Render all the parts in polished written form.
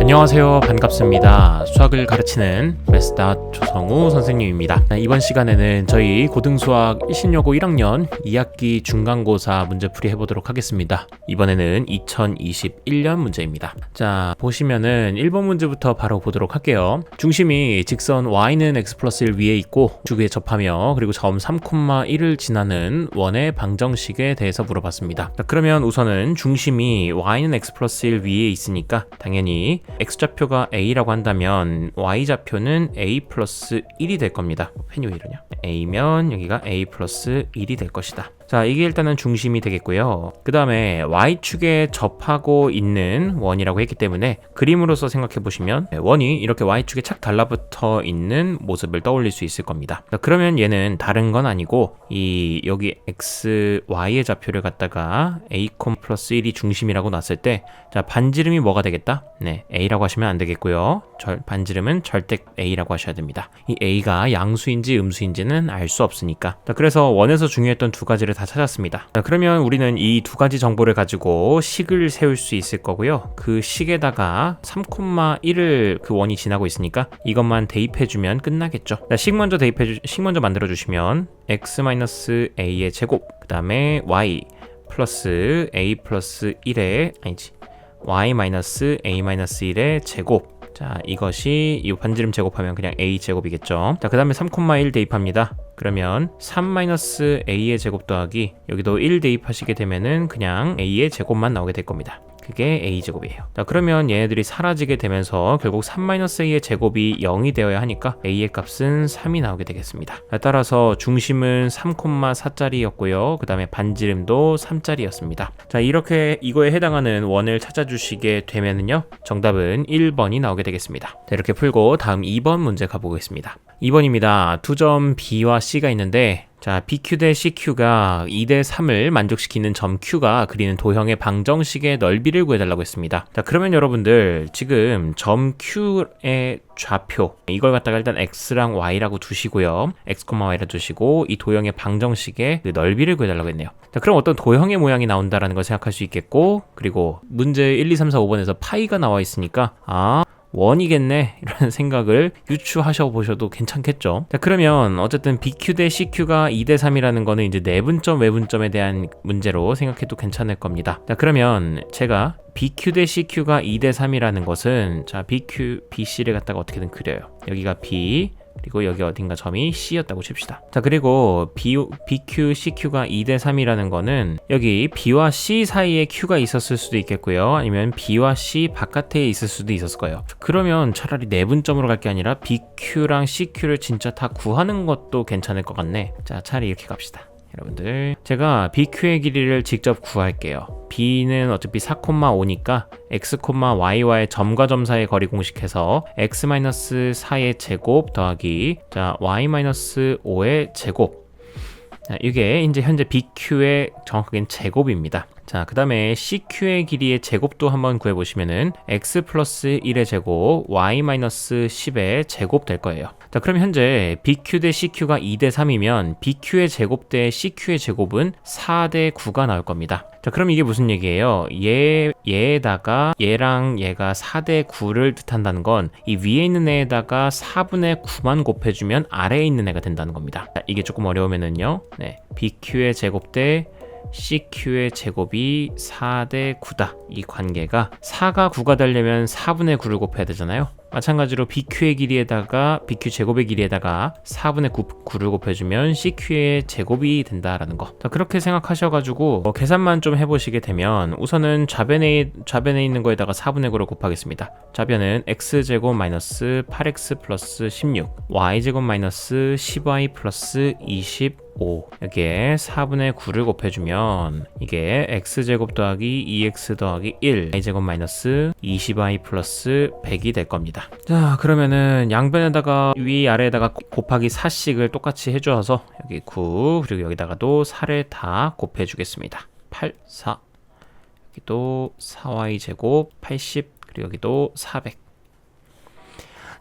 안녕하세요. 반갑습니다. 수학을 가르치는 메스다 조성우 선생님입니다. 이번 시간에는 저희 고등수학 1신여고 1학년 2학기 중간고사 문제풀이 해보도록 하겠습니다. 이번에는 2021년 문제입니다. 자, 보시면은 1번 문제부터 바로 보도록 할게요. 중심이 직선 y는 x 플러스 1 위에 있고 주기에 접하며 그리고 점 3,1을 지나는 원의 방정식에 대해서 물어봤습니다. 자, 그러면 우선은 중심이 y는 x 플러스 1 위에 있으니까 당연히 x좌표가 a라고 한다면 y좌표는 a 플러스 1이 될 겁니다. 펜이 왜 이러냐? a면 여기가 a 플러스 1이 될 것이다. 자, 이게 일단은 중심이 되겠고요. 그 다음에 y축에 접하고 있는 원이라고 했기 때문에 그림으로서 생각해 보시면 원이 이렇게 y축에 착 달라붙어 있는 모습을 떠올릴 수 있을 겁니다. 자, 그러면 얘는 다른 건 아니고 이 여기 x, y의 좌표를 갖다가 a, 플러스 1이 중심이라고 놨을 때 자, 반지름이 뭐가 되겠다? 네, a라고 하시면 안 되겠고요. 반지름은 절대 a라고 하셔야 됩니다. 이 a가 양수인지 음수인지는 알 수 없으니까. 자, 그래서 원에서 중요했던 두 가지를 다 찾았습니다. 자, 그러면 우리는 이 두 가지 정보를 가지고 식을 세울 수 있을 거고요. 그 식에다가 3,1을 그 원이 지나고 있으니까 이것만 대입해주면 끝나겠죠. 자, 식 먼저 만들어주시면 x-a의 제곱, 그 다음에 y 플러스 a 플러스 1의 y-a-1의 제곱. 자, 이것이 이 반지름 제곱하면 그냥 a 제곱이겠죠. 자, 그 다음에 3,1 대입합니다. 그러면 3-a의 제곱 더하기 여기도 1 대입하시게 되면은 그냥 a의 제곱만 나오게 될 겁니다. 그게 a제곱이에요. 자, 그러면 얘네들이 사라지게 되면서 결국 3-a의 제곱이 0이 되어야 하니까 a의 값은 3이 나오게 되겠습니다. 자, 따라서 중심은 3,4짜리였고요. 그 다음에 반지름도 3짜리였습니다. 자, 이렇게 이거에 해당하는 원을 찾아주시게 되면은요, 정답은 1번이 나오게 되겠습니다. 자, 이렇게 풀고 다음 2번 문제 가보겠습니다. 2번입니다. 두 점 B와 C가 있는데 자, BQ 대 CQ가 2대 3을 만족시키는 점 Q가 그리는 도형의 방정식의 넓이를 구해달라고 했습니다. 자, 그러면 여러분들 지금 점 Q의 좌표 이걸 갖다가 일단 X랑 Y라고 두시고요. X, Y라 두시고 이 도형의 방정식의 그 넓이를 구해달라고 했네요. 자, 그럼 어떤 도형의 모양이 나온다라는 걸 생각할 수 있겠고, 그리고 문제 1, 2, 3, 4, 5번에서 파이가 나와 있으니까 원이겠네 이라는 생각을 유추하셔 보셔도 괜찮겠죠. 자, 그러면 어쨌든 BQ 대 CQ가 2대 3이라는 거는 이제 내분점 외분점에 대한 문제로 생각해도 괜찮을 겁니다. 자, 그러면 제가 BQ 대 CQ가 2대 3이라는 것은 자, BC를 갖다가 어떻게든 그려요. 여기가 B 그리고 여기 어딘가 점이 C였다고 칩시다. 자, 그리고 BQ, CQ가 2대 3이라는 거는 여기 B와 C 사이에 Q가 있었을 수도 있겠고요. 아니면 B와 C 바깥에 있을 수도 있었을 거예요. 그러면 차라리 내분점으로 갈 게 아니라 BQ랑 CQ를 진짜 다 구하는 것도 괜찮을 것 같네. 자, 차라리 이렇게 갑시다. 여러분들, 제가 BQ의 길이를 직접 구할게요. B는 어차피 4,5니까 x, y와의 점과 점 사이의 거리 공식해서 x-4의 제곱 더하기 자 y-5의 제곱. 자, 이게 이제 현재 BQ의 정확하게는 제곱입니다. 자, 그 다음에 CQ의 길이의 제곱도 한번 구해보시면은 x 플러스 1의 제곱, y-10의 제곱 될 거예요. 자, 그럼 현재 BQ 대 CQ가 2대 3이면 BQ의 제곱 대 CQ의 제곱은 4대 9가 나올 겁니다. 자, 그럼 이게 무슨 얘기예요? 얘에다가 얘랑 얘가 4대 9를 뜻한다는 건 이 위에 있는 애에다가 4분의 9만 곱해주면 아래에 있는 애가 된다는 겁니다. 자, 이게 조금 어려우면은요, 네, BQ의 제곱 대 CQ의 제곱이 4대 9다. 이 관계가 4가 9가 되려면 4분의 9를 곱해야 되잖아요. 마찬가지로 BQ의 길이에다가 BQ 제곱의 길이에다가 4분의 9를 곱해주면 CQ의 제곱이 된다라는 거. 자, 그렇게 생각하셔가지고 계산만 좀 해보시게 되면 우선은 좌변에 있는 거에다가 4분의 9를 곱하겠습니다. 좌변은 x제곱 마이너스 8x 플러스 16 y제곱 마이너스 10y 플러스 25 여기에 4분의 9를 곱해주면 이게 x제곱 더하기 2x 더하기 1 y제곱 마이너스 20y 플러스 100이 될 겁니다. 자, 그러면은 양변에다가 위아래에다가 곱하기 4씩을 똑같이 해주어서 여기 9 그리고 여기다가도 4를 다 곱해주겠습니다. 8, 4 여기도 4y 제곱 80 그리고 여기도 400.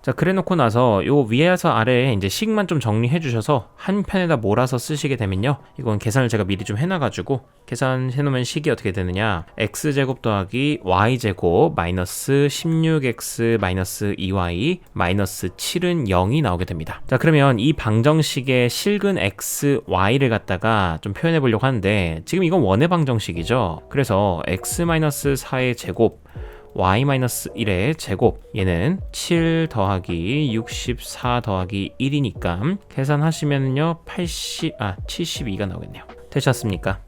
자, 그래 놓고 나서 요 위에서 아래에 이제 식만 좀 정리해 주셔서 한 편에다 몰아서 쓰시게 되면요, 이건 계산을 제가 미리 좀 해놔가지고 계산해 놓으면 식이 어떻게 되느냐, x제곱 더하기 y제곱 마이너스 16x 마이너스 2y 마이너스 7은 0이 나오게 됩니다. 자, 그러면 이 방정식의 실근 x, y를 갖다가 좀 표현해 보려고 하는데, 지금 이건 원의 방정식이죠. 그래서 x-4의 제곱 y-1의 제곱, 얘는 7 더하기 64 더하기 1이니까 계산하시면요 72가 나오겠네요. 되셨습니까?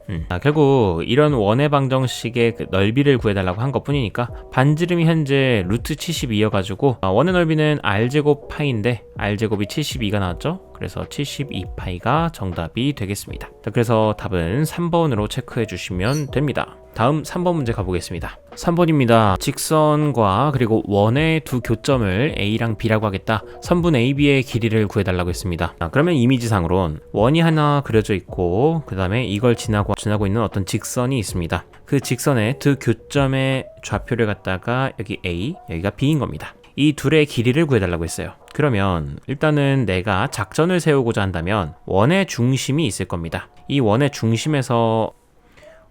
결국 이런 원의 방정식의 그 넓이를 구해달라고 한 것 뿐이니까 반지름이 현재 루트 72여가지고 원의 넓이는 r제곱 파이인데 r제곱이 72가 나왔죠? 그래서 72파이가 정답이 되겠습니다. 자, 그래서 답은 3번으로 체크해 주시면 됩니다. 다음 3번 문제 가보겠습니다. 3번입니다. 직선과 그리고 원의 두 교점을 A랑 B라고 하겠다. 선분 AB의 길이를 구해달라고 했습니다. 그러면 이미지상으론 원이 하나 그려져 있고, 그 다음에 이걸 지나고 있는 어떤 직선이 있습니다. 그 직선의 두 교점의 좌표를 갖다가 여기 A, 여기가 B인 겁니다. 이 둘의 길이를 구해달라고 했어요. 그러면 일단은 내가 작전을 세우고자 한다면 원의 중심이 있을 겁니다. 이 원의 중심에서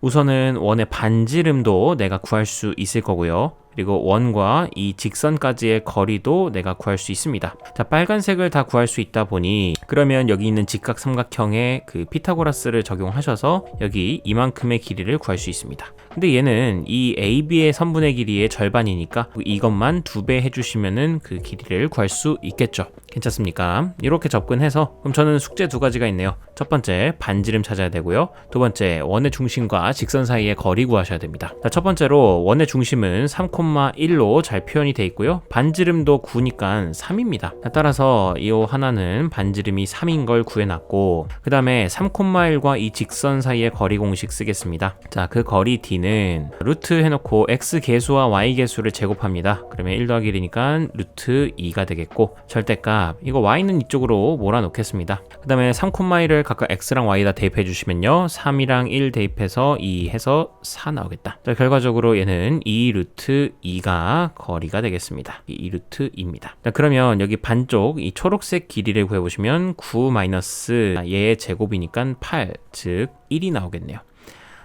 우선은 원의 반지름도 내가 구할 수 있을 거고요. 그리고 원과 이 직선까지의 거리도 내가 구할 수 있습니다. 자, 빨간색을 다 구할 수 있다 보니 그러면 여기 있는 직각삼각형의 그 피타고라스를 적용하셔서 여기 이만큼의 길이를 구할 수 있습니다. 근데 얘는 이 AB의 선분의 길이의 절반이니까 이것만 2배 해주시면은 그 길이를 구할 수 있겠죠. 괜찮습니까? 이렇게 접근해서, 그럼 저는 숙제 2가지가 있네요. 첫 번째, 반지름 찾아야 되고요. 두 번째, 원의 중심과 직선 사이의 거리 구하셔야 됩니다. 자, 첫 번째로 원의 중심은 3,1로 잘 표현이 되어 있고요. 반지름도 9니까 3입니다. 따라서 이 하나는 반지름이 3인 걸 구해놨고, 그 다음에 3,1과 이 직선 사이의 거리 공식 쓰겠습니다. 자, 그 거리 d는 루트 해놓고 x 계수와 y 계수를 제곱합니다. 그러면 1 더하기 1이니까 루트 2가 되겠고, 절대값 이거 y는 이쪽으로 몰아놓겠습니다. 그 다음에 3,1을 각각 x랑 y에다 대입해 주시면요, 3이랑 1 대입해서 2 해서 4 나오겠다. 자, 결과적으로 얘는 2 루트 2가 거리가 되겠습니다. 2 루트 2입니다. 자, 그러면 여기 반쪽 이 초록색 길이를 구해보시면 9 마이너스 얘의 제곱이니까 8, 즉 1이 나오겠네요.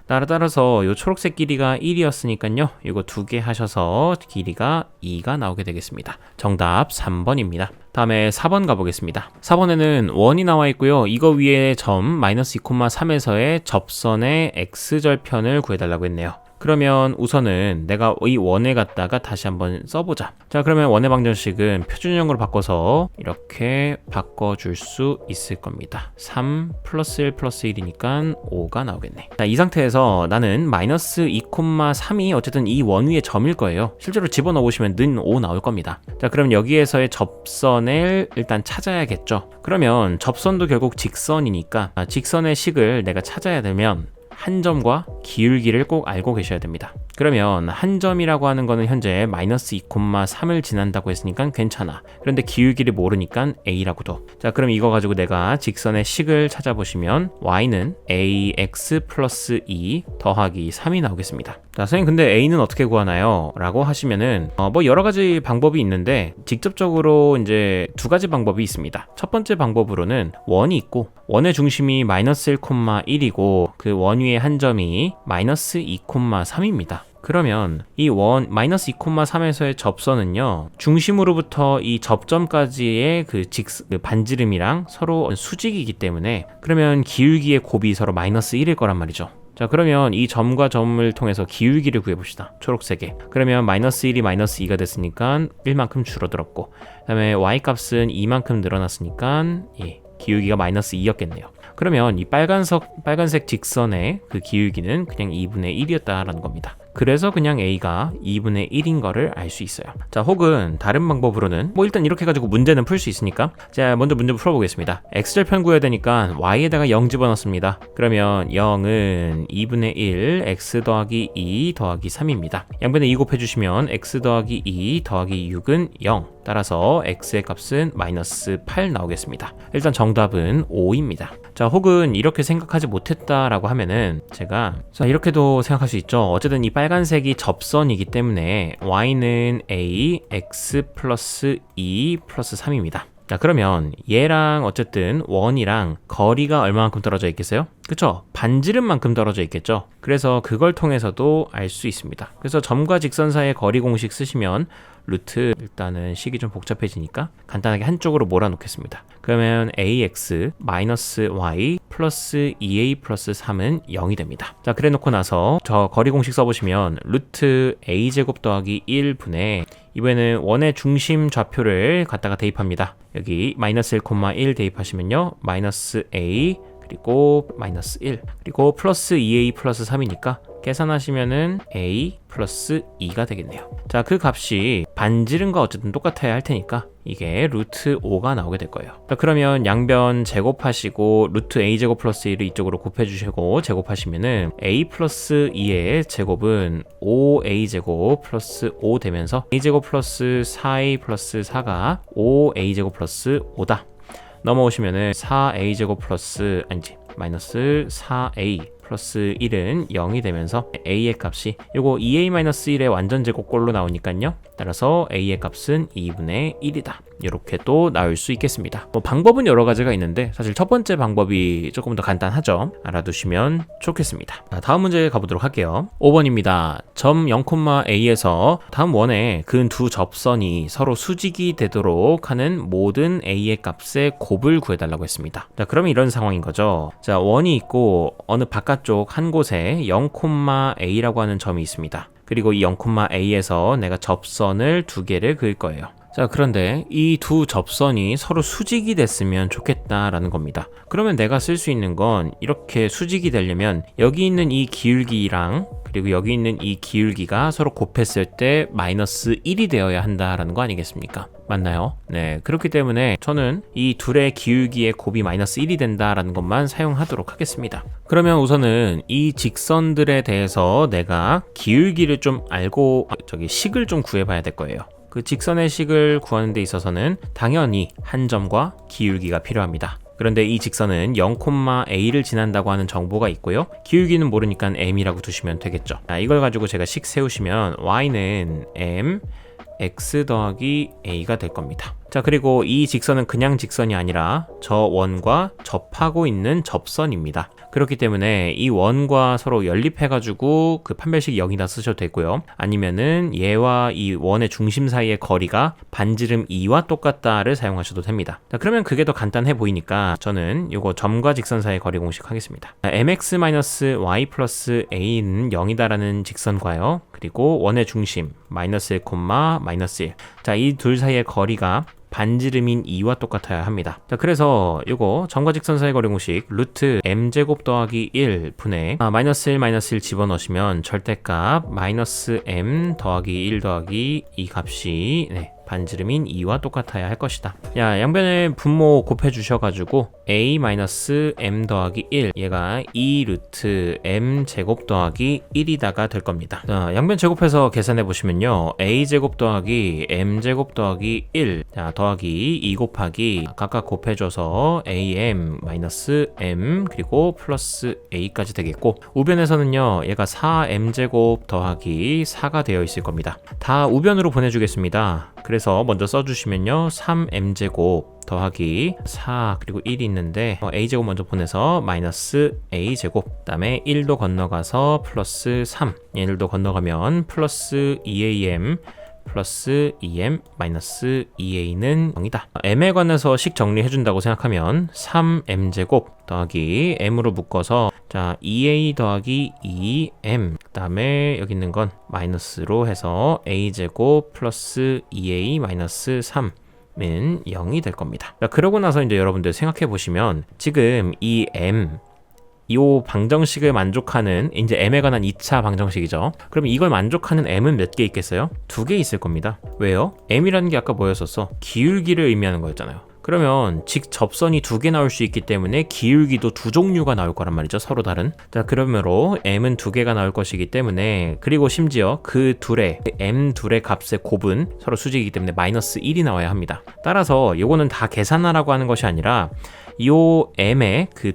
따라서 이 초록색 길이가 1이었으니까요, 이거 2개 하셔서 길이가 2가 나오게 되겠습니다. 정답 3번입니다. 다음에 4번 가보겠습니다. 4번에는 원이 나와 있고요. 이거 위에 점 마이너스 2,3에서의 접선의 x절편을 구해달라고 했네요. 그러면 우선은 내가 이 원에 갖다가 다시 한번 써보자. 자, 그러면 원의 방정식은 표준형으로 바꿔서 이렇게 바꿔줄 수 있을 겁니다. 3 플러스 1 플러스 1이니까 5가 나오겠네. 자, 이 상태에서 나는 마이너스 2,3이 어쨌든 이 원 위에 점일 거예요. 실제로 집어넣어 보시면 는 5 나올 겁니다. 자, 그럼 여기에서의 접선을 일단 찾아야겠죠. 그러면 접선도 결국 직선이니까 직선의 식을 내가 찾아야 되면 한 점과 기울기를 꼭 알고 계셔야 됩니다. 그러면 한 점이라고 하는 거는 현재 마이너스 2,3을 지난다고 했으니까 괜찮아. 그런데 기울기를 모르니까 a라고 둬. 자, 그럼 이거 가지고 내가 직선의 식을 찾아보시면 y는 ax 플러스 2 더하기 3이 나오겠습니다. 자, 선생님 근데 a는 어떻게 구하나요? 라고 하시면은 뭐 여러 가지 방법이 있는데 직접적으로 이제 2가지 방법이 있습니다. 첫 번째 방법으로는 원이 있고 원의 중심이 마이너스 1,1이고 그 원 위에 한 점이 마이너스 2,3입니다. 그러면 이 원 마이너스 2,3에서의 접선은요, 중심으로부터 이 접점까지의 그 반지름이랑 서로 수직이기 때문에, 그러면 기울기의 곱이 서로 마이너스 1일 거란 말이죠. 자, 그러면 이 점과 점을 통해서 기울기를 구해봅시다. 초록색에. 그러면 마이너스 1이 마이너스 2가 됐으니까 1만큼 줄어들었고, 그 다음에 y값은 2만큼 늘어났으니까 기울기가 마이너스 2였겠네요. 그러면 이 빨간색 직선의 그 기울기는 그냥 2분의 1이었다라는 겁니다. 그래서 그냥 A가 2분의 1인 거를 알 수 있어요. 자, 혹은 다른 방법으로는 뭐 일단 이렇게 해가지고 문제는 풀 수 있으니까, 자, 먼저 문제 풀어보겠습니다. X절편 구해야 되니까 Y에다가 0 집어넣습니다. 그러면 0은 2분의 1 X 더하기 2 더하기 3입니다. 양변에 2 곱해주시면 X 더하기 2 더하기 6은 0. 따라서 X의 값은 마이너스 8 나오겠습니다. 일단 정답은 5입니다. 자, 혹은 이렇게 생각하지 못했다라고 하면은 제가, 자, 이렇게도 생각할 수 있죠. 어쨌든 이 빨간색이 접선이기 때문에 y는 a x 플러스 2 플러스 3입니다. 자, 그러면 얘랑 어쨌든 원이랑 거리가 얼마만큼 떨어져 있겠어요? 그쵸? 반지름만큼 떨어져 있겠죠? 그래서 그걸 통해서도 알 수 있습니다. 그래서 점과 직선 사이의 거리 공식 쓰시면 루트, 일단은 식이 좀 복잡해지니까 간단하게 한쪽으로 몰아놓겠습니다. 그러면 ax 마이너스 y 플러스 2a 플러스 3은 0이 됩니다. 자, 그래 놓고 나서 저 거리 공식 써보시면 루트 a제곱 더하기 1분의 이번에는 원의 중심 좌표를 갖다가 대입합니다. 여기 마이너스 1,1 대입하시면요. 마이너스 a 그리고 마이너스 1 그리고 플러스 2a 플러스 3이니까 계산하시면은 a 플러스 2가 되겠네요. 자, 그 값이 반지름과 어쨌든 똑같아야 할 테니까 이게 루트 5가 나오게 될 거예요. 자, 그러면 양변 제곱하시고 루트 a제곱 플러스 1을 이쪽으로 곱해주시고 제곱하시면은 a 플러스 2의 제곱은 5a제곱 플러스 5 되면서 a제곱 플러스 4a 플러스 4가 5a제곱 플러스 5다. 넘어오시면은 4a제곱 플러스 마이너스 4a 플러스 1은 0이 되면서 a의 값이 요거 2a-1의 완전 제곱꼴로 나오니까요. 따라서 a의 값은 2분의 1이다. 이렇게 또 나올 수 있겠습니다. 방법은 여러 가지가 있는데 사실 첫 번째 방법이 조금 더 간단하죠. 알아두시면 좋겠습니다. 자, 다음 문제 가보도록 할게요. 5번입니다. 점 0,a에서 다음 원에 근 두 접선이 서로 수직이 되도록 하는 모든 a의 값의 곱을 구해달라고 했습니다. 자, 그러면 이런 상황인 거죠. 자, 원이 있고 어느 바깥쪽 한 곳에 0,a라고 하는 점이 있습니다. 그리고 이 0,a에서 내가 접선을 두 개를 그을 거예요. 자, 그런데 이 두 접선이 서로 수직이 됐으면 좋겠다라는 겁니다. 그러면 내가 쓸 수 있는 건 이렇게 수직이 되려면 여기 있는 이 기울기랑 그리고 여기 있는 이 기울기가 서로 곱했을 때 마이너스 1이 되어야 한다라는 거 아니겠습니까? 맞나요? 네, 그렇기 때문에 저는 이 둘의 기울기의 곱이 마이너스 1이 된다라는 것만 사용하도록 하겠습니다. 그러면 우선은 이 직선들에 대해서 내가 기울기를 좀 알고 식을 좀 구해봐야 될 거예요. 그 직선의 식을 구하는 데 있어서는 당연히 한 점과 기울기가 필요합니다. 그런데 이 직선은 0,a를 지난다고 하는 정보가 있고요. 기울기는 모르니까 m이라고 두시면 되겠죠. 자, 이걸 가지고 제가 식 세우시면 y는 m x 더하기 a가 될 겁니다. 자, 그리고 이 직선은 그냥 직선이 아니라 저 원과 접하고 있는 접선입니다. 그렇기 때문에 이 원과 서로 연립해가지고 그 판별식 0이다 쓰셔도 되고요. 아니면은 얘와 이 원의 중심 사이의 거리가 반지름 2와 똑같다를 사용하셔도 됩니다. 자, 그러면 그게 더 간단해 보이니까 저는 요거 점과 직선 사이의 거리 공식 하겠습니다. mx-y 플러스 a는 0이다라는 직선과요. 그리고 원의 중심 마이너스 1, 마이너스 1. 자, 이 둘 사이의 거리가 반지름인 2와 똑같아야 합니다. 자, 그래서 요거 점과 직선 사이 거리 공식 루트 m제곱 더하기 1 분의 마이너스 1 마이너스 1 집어넣으시면 절대값 마이너스 m 더하기 1 더하기 이 값이 반지름인 2와 똑같아야 할 것이다. 야, 양변에 분모 곱해 주셔가지고 a-m 더하기 1 얘가 2 루트 m 제곱 더하기 1이다가 될 겁니다. 자, 양변 제곱해서 계산해 보시면요, a 제곱 더하기 m 제곱 더하기 1 자, 더하기 2 곱하기 각각 곱해줘서 am 마이너스 m 그리고 플러스 a까지 되겠고, 우변에서는요 얘가 4m 제곱 더하기 4가 되어 있을 겁니다. 다 우변으로 보내주겠습니다. 그래서 먼저 써주시면요 3m제곱 더하기 4 그리고 1이 있는데 a제곱 먼저 보내서 마이너스 a제곱, 그 다음에 1도 건너가서 플러스 3, 얘들도 건너가면 플러스 2am 플러스 2m 마이너스 2a는 0이다. m에 관해서 식 정리해준다고 생각하면 3m제곱 더하기 m으로 묶어서 자 2a 더하기 2m 그 다음에 여기 있는 건 마이너스로 해서 a제곱 플러스 2a 마이너스 3 은 0이 될 겁니다. 자, 그러고 나서 이제 여러분들 생각해 보시면 지금 이 m 이 방정식을 만족하는 이제 m에 관한 2차 방정식이죠. 그럼 이걸 만족하는 m은 몇 개 있겠어요? 2개 있을 겁니다. 왜요? m이라는 게 아까 뭐였었어? 기울기를 의미하는 거였잖아요. 그러면 직접선이 2개 나올 수 있기 때문에 기울기도 2종류가 나올 거란 말이죠. 서로 다른. 자, 그러므로 m은 2개가 나올 것이기 때문에, 그리고 심지어 그 둘의 m 둘의 값의 곱은 서로 수직이기 때문에 마이너스 1이 나와야 합니다. 따라서 요거는 다 계산하라고 하는 것이 아니라 요 m의 그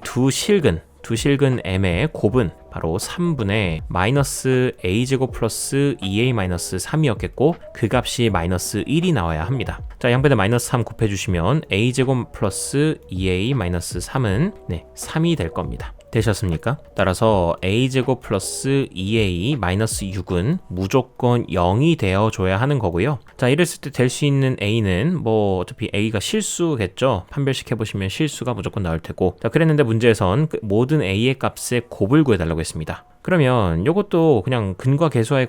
두 두 실근 m의 곱은 바로 3분의 마이너스 a제곱 플러스 2a 마이너스 3이었겠고 그 값이 마이너스 1이 나와야 합니다. 자, 양변에 마이너스 3 곱해주시면 a제곱 플러스 2a 마이너스 3은 3이 될 겁니다. 되셨습니까? 따라서 a제곱 플러스 2a 마이너스 6은 무조건 0이 되어줘야 하는 거고요. 자, 이랬을 때 될 수 있는 a는 뭐 어차피 a가 실수겠죠. 판별식해보시면 실수가 무조건 나올 테고, 자, 그랬는데 문제에선 모든 a의 값의 곱을 구해달라고 했습니다. 그러면 이것도 그냥 근과 계수와의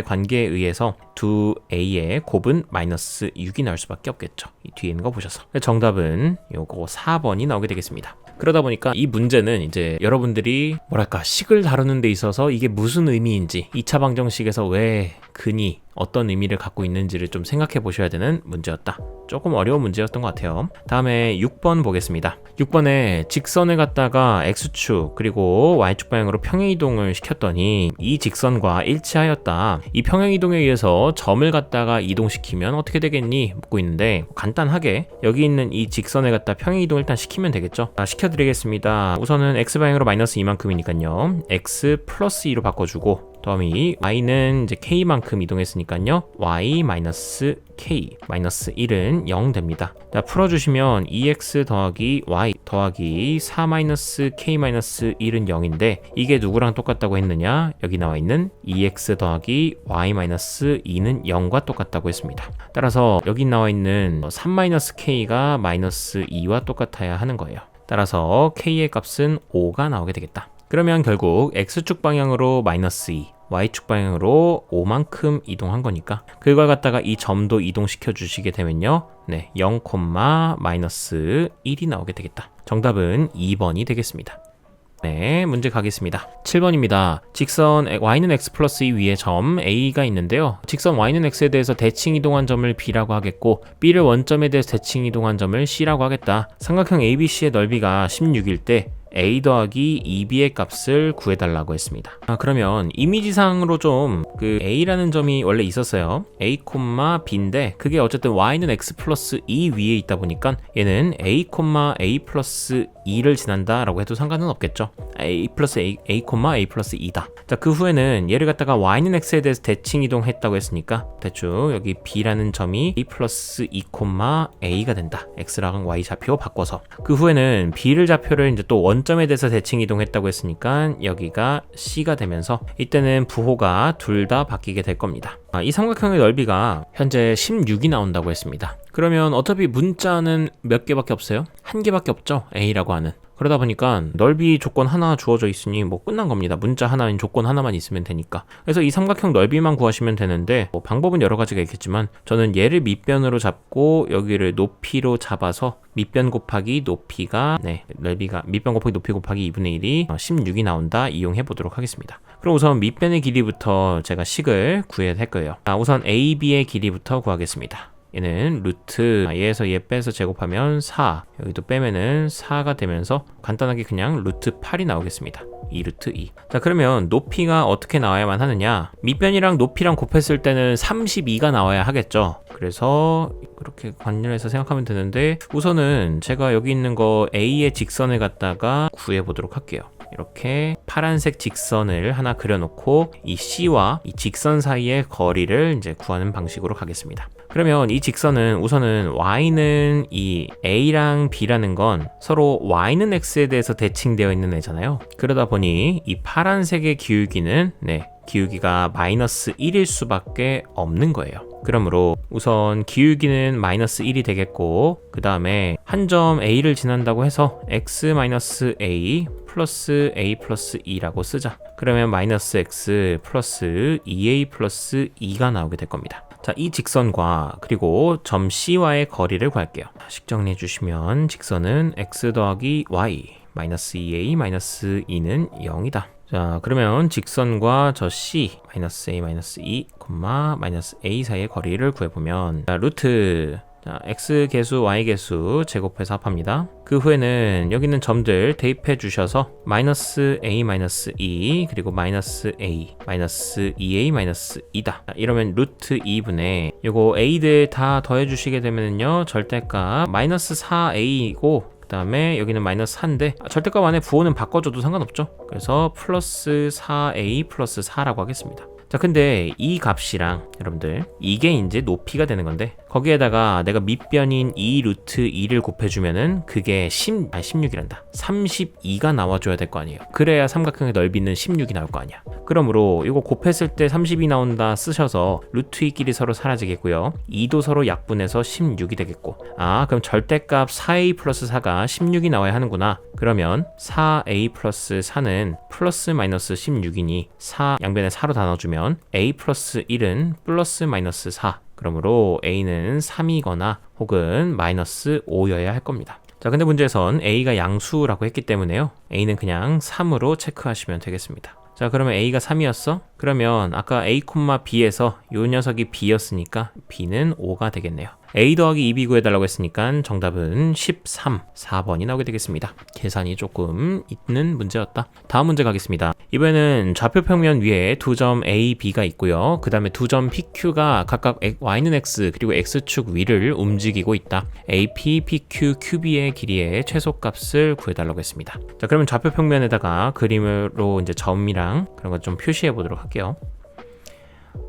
관계에 의해서 두 a의 곱은 마이너스 6이 나올 수밖에 없겠죠. 이 뒤에 있는 거 보셔서. 정답은 요거 4번이 나오게 되겠습니다. 그러다 보니까 이 문제는 이제 여러분들이 식을 다루는 데 있어서 이게 무슨 의미인지, 2차 방정식에서 왜 근이 어떤 의미를 갖고 있는지를 좀 생각해 보셔야 되는 문제였다. 조금 어려운 문제였던 것 같아요. 다음에 6번 보겠습니다. 6번에 직선을 갖다가 x축 그리고 y축 방향으로 평행이동을 시켰더니 이 직선과 일치하였다. 이 평행이동에 의해서 점을 갖다가 이동시키면 어떻게 되겠니? 묻고 있는데, 간단하게 여기 있는 이 직선을 갖다 평행이동을 일단 시키면 되겠죠. 시켜드리겠습니다. 우선은 x방향으로 마이너스 2만큼이니까요. x 플러스 2로 바꿔주고, 다음이 y는 이제 k만큼 이동했으니까요. y 마이너스 k 마이너스 1은 0 됩니다. 자, 풀어주시면 2x 더하기 y 더하기 4 마이너스 k 마이너스 1은 0인데 이게 누구랑 똑같다고 했느냐? 여기 나와 있는 2x 더하기 y 마이너스 2는 0과 똑같다고 했습니다. 따라서 여기 나와 있는 3 마이너스 k가 마이너스 2와 똑같아야 하는 거예요. 따라서 k의 값은 5가 나오게 되겠다. 그러면 결국 x축 방향으로 마이너스 2, y축 방향으로 5만큼 이동한 거니까 그걸 갖다가 이 점도 이동시켜 주시게 되면요, 0, 마이너스 1이 나오게 되겠다. 정답은 2번이 되겠습니다. 네, 문제 가겠습니다. 7번입니다. 직선 y는 x 플러스 2 위에 점 a가 있는데요. 직선 y는 x에 대해서 대칭 이동한 점을 b라고 하겠고 b를 원점에 대해서 대칭 이동한 점을 c라고 하겠다. 삼각형 ABC의 넓이가 16일 때 a 더하기 2b의 값을 구해달라고 했습니다. 그러면 이미지상으로 좀 그 a라는 점이 원래 있었어요. a, b인데 그게 어쨌든 y는 x 플러스 2 위에 있다 보니까 얘는 a, a 플러스 2를 지난다 라고 해도 상관은 없겠죠. a 플러스 a, a 플러스 2다. 자, 그 후에는 얘를 갖다가 y는 x에 대해서 대칭 이동했다고 했으니까 대충 여기 b라는 점이 a 플러스 2, a가 된다. x랑 y 좌표 바꿔서. 그 후에는 b를 좌표를 이제 또 원점에 대해서 대칭 이동했다고 했으니까 여기가 c가 되면서 이때는 부호가 둘 다 바뀌게 될 겁니다. 이 삼각형의 넓이가 현재 16이 나온다고 했습니다. 그러면 어차피 문자는 몇 개밖에 없어요? 한 개밖에 없죠? a라고 하는. 그러다 보니까 넓이 조건 하나 주어져 있으니 뭐 끝난 겁니다. 문자 하나인 조건 하나만 있으면 되니까. 그래서 이 삼각형 넓이만 구하시면 되는데 뭐 방법은 여러 가지가 있겠지만 저는 얘를 밑변으로 잡고 여기를 높이로 잡아서 밑변 곱하기 높이가 넓이가 밑변 곱하기 높이 곱하기 2분의 1이 16이 나온다 이용해 보도록 하겠습니다. 그럼 우선 밑변의 길이부터 제가 식을 구해야 할 거예요. 우선 AB의 길이부터 구하겠습니다. 얘는 루트 얘에서 얘 빼서 제곱하면 4, 여기도 빼면은 4가 되면서 간단하게 그냥 루트 8이 나오겠습니다. 2 루트 2. 자, 그러면 높이가 어떻게 나와야만 하느냐? 밑변이랑 높이랑 곱했을 때는 32가 나와야 하겠죠. 그래서 그렇게 관련해서 생각하면 되는데 우선은 제가 여기 있는 거 A의 직선을 갖다가 구해 보도록 할게요. 이렇게 파란색 직선을 하나 그려놓고 이 C와 이 직선 사이의 거리를 이제 구하는 방식으로 가겠습니다. 그러면 이 직선은 우선은 y는 이 a랑 b라는 건 서로 y는 x에 대해서 대칭되어 있는 애잖아요. 그러다 보니 이 파란색의 기울기는 기울기가 마이너스 1일 수밖에 없는 거예요. 그러므로 우선 기울기는 마이너스 1이 되겠고 그 다음에 한 점 a를 지난다고 해서 x-a 플러스 a 플러스 2라고 쓰자. 그러면 마이너스 x 플러스 2a 플러스 2가 나오게 될 겁니다. 자, 이 직선과 그리고 점 C와의 거리를 구할게요. 식 정리해 주시면 직선은 x 더하기 y 마이너스 2a 마이너스 2는 0이다. 자, 그러면 직선과 저 C 마이너스 a 마이너스 2, 마이너스 a 사이의 거리를 구해보면 루트 x 개수, y 개수 제곱해서 합합니다. 그 후에는 여기 있는 점들 대입해 주셔서 마이너스 a 마이너스 2 그리고 마이너스 a 마이너스 2a 마이너스 2다. 이러면 루트 2분의 요거 a들 다 더해 주시게 되면요 절대값 마이너스 4a이고 그 다음에 여기는 마이너스 4인데 절대값 안에 부호는 바꿔줘도 상관없죠. 그래서 플러스 4a 플러스 4라고 하겠습니다. 자, 근데 이 값이랑 여러분들 이게 이제 높이가 되는 건데 거기에다가 내가 밑변인 2 루트 2를 곱해주면은 그게 16이란다. 32가 나와줘야 될 거 아니에요. 그래야 삼각형의 넓이는 16이 나올 거 아니야. 그러므로 이거 곱했을 때 30이 나온다 쓰셔서 루트 2끼리 서로 사라지겠고요. 2도 서로 약분해서 16이 되겠고, 그럼 절대값 4a 플러스 4가 16이 나와야 하는구나. 그러면 4a 플러스 4는 플러스 마이너스 16이니 4 양변에 4로 다 넣어주면 a 플러스 1은 플러스 마이너스 4. 그러므로 a는 3이거나 혹은 마이너스 5여야 할 겁니다. 자, 근데 문제에선 a가 양수라고 했기 때문에요. a는 그냥 3으로 체크하시면 되겠습니다. 자, 그러면 a가 3이었어? 그러면 아까 a, b에서 요 녀석이 b였으니까 b는 5가 되겠네요. a 더하기 2b 구해달라고 했으니까 정답은 13, 4번이 나오게 되겠습니다. 계산이 조금 있는 문제였다. 다음 문제 가겠습니다. 이번에는 좌표 평면 위에 두 점 a, b가 있고요. 그 다음에 두 점 pq가 각각 y는 x 그리고 x축 위를 움직이고 있다. ap, pq, qb의 길이의 최소값을 구해달라고 했습니다. 자, 그러면 좌표 평면에다가 그림으로 이제 점이랑 그런 거 좀 표시해 보도록 할게요.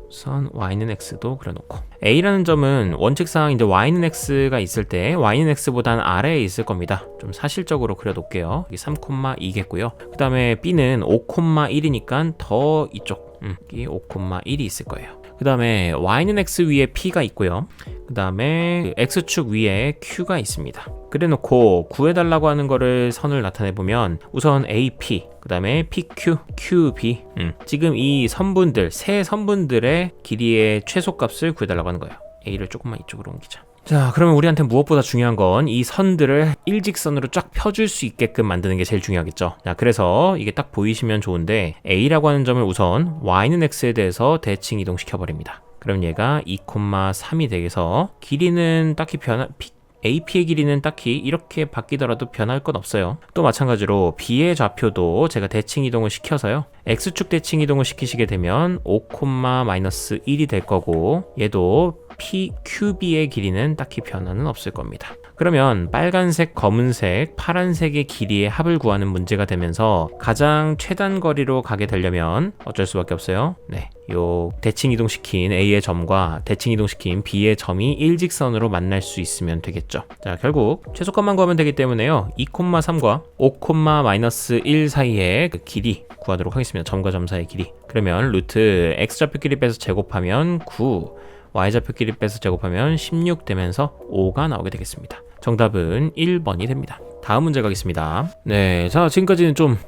우선 y는 x도 그려놓고, a라는 점은 원칙상 이제 y는 x가 있을 때 y는 x보다는 아래에 있을 겁니다. 좀 사실적으로 그려놓을게요. 여기 3,2겠고요. 그 다음에 b는 5,1이니까 더 이쪽 여기 5,1이 있을 거예요. 그 다음에 y는 x 위에 p가 있고요. 그 다음에 x축 위에 q가 있습니다. 그래놓고 구해달라고 하는 거를 선을 나타내보면 우선 AP, 그 다음에 PQ, QB 지금 이 선분들, 세 선분들의 길이의 최소값을 구해달라고 하는 거예요. A를 조금만 이쪽으로 옮기자. 자, 그러면 우리한테 무엇보다 중요한 건 이 선들을 일직선으로 쫙 펴줄 수 있게끔 만드는 게 제일 중요하겠죠. 자, 그래서 이게 딱 보이시면 좋은데 A라고 하는 점을 우선 Y는 X에 대해서 대칭 이동시켜버립니다. 그럼 얘가 2,3이 되겠어. 길이는 딱히 AP의 길이는 딱히 이렇게 바뀌더라도 변할 건 없어요. 또 마찬가지로 B의 좌표도 제가 대칭 이동을 시켜서요. X축 대칭 이동을 시키시게 되면 5,-1이 될 거고, 얘도 QB의 길이는 딱히 변화는 없을 겁니다. 그러면 빨간색, 검은색, 파란색의 길이의 합을 구하는 문제가 되면서 가장 최단 거리로 가게 되려면 어쩔 수밖에 없어요. 네, 요 대칭 이동시킨 A의 점과 대칭 이동시킨 B의 점이 일직선으로 만날 수 있으면 되겠죠. 자, 결국 최소값만 구하면 되기 때문에요. 2,3과 5,-1 사이의 그 길이 구하도록 하겠습니다. 점과 점 사이의 길이. 그러면 루트 x좌표 길이 빼서 제곱하면 9, y좌표 길이 빼서 제곱하면 16 되면서 5가 나오게 되겠습니다. 정답은 1번이 됩니다. 다음 문제 가겠습니다. 네, 자, 지금까지는 좀